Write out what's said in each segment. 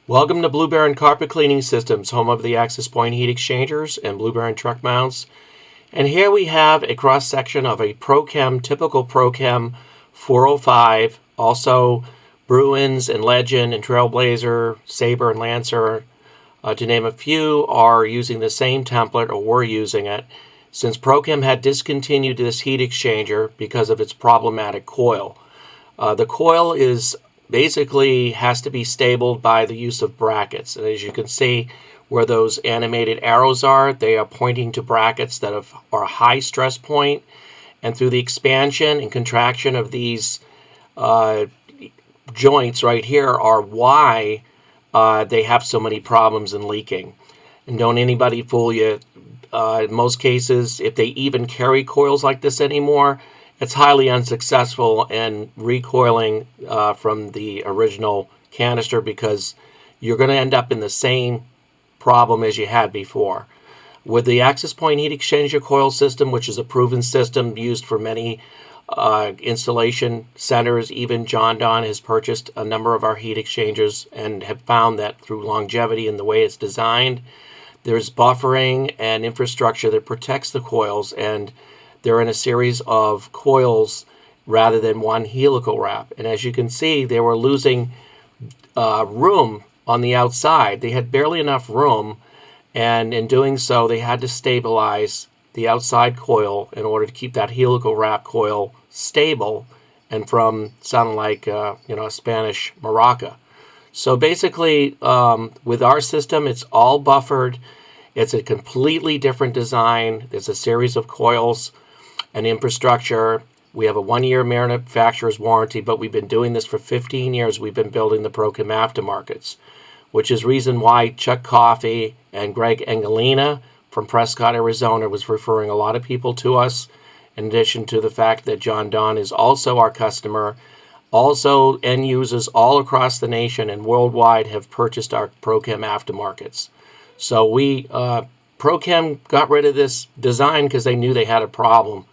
Welcome to Blue Baron Carpet Cleaning Systems, home of the Access Point heat exchangers and Blue Baron truck mounts. And here we have a cross-section of a Prochem, typical Prochem 405, also Bruins and Legend and Trailblazer, Sabre and Lancer, to name a few, are using the same template or were using it, since Prochem had discontinued this heat exchanger because of its problematic coil. The coil is basically has to be stabled by the use of brackets. And as you can see where those animated arrows are, they are pointing to brackets that are a high stress point. And through the expansion and contraction of these joints right here are why they have so many problems in leaking. And don't anybody fool you. In most cases, if they even carry coils like this anymore, it's highly unsuccessful in recoiling from the original canister because you're going to end up in the same problem as you had before. With the Access Point heat exchanger coil system, which is a proven system used for many installation centers, even John Don has purchased a number of our heat exchangers and have found that through longevity and the way it's designed, there's buffering and infrastructure that protects the coils, and they're in a series of coils rather than one helical wrap. And as you can see, they were losing room on the outside. They had barely enough room, and in doing so, they had to stabilize the outside coil in order to keep that helical wrap coil stable and from sounding like a Spanish maraca. So basically, with our system, it's all buffered. It's a completely different design. There's a series of coils and infrastructure. We have a 1-year manufacturer's warranty, but we've been doing this for 15 years. We've been building the Prochem aftermarkets, which is reason why Chuck Coffey and Greg Engelina from Prescott, Arizona was referring a lot of people to us, in addition to the fact that John Don is also our customer. Also, end users all across the nation and worldwide have purchased our Prochem aftermarkets. So Prochem got rid of this design because they knew they had a problem.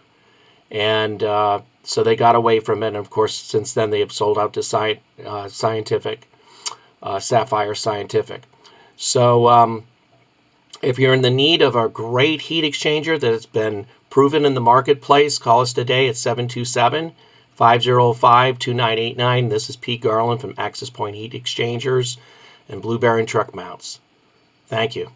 And so they got away from it. And of course, since then, they have sold out to Sapphire Scientific. So if you're in the need of a great heat exchanger that has been proven in the marketplace, call us today at 727-505-2989. This is Pete Garland from Access Point Heat Exchangers and Blue Baron Truck Mounts. Thank you.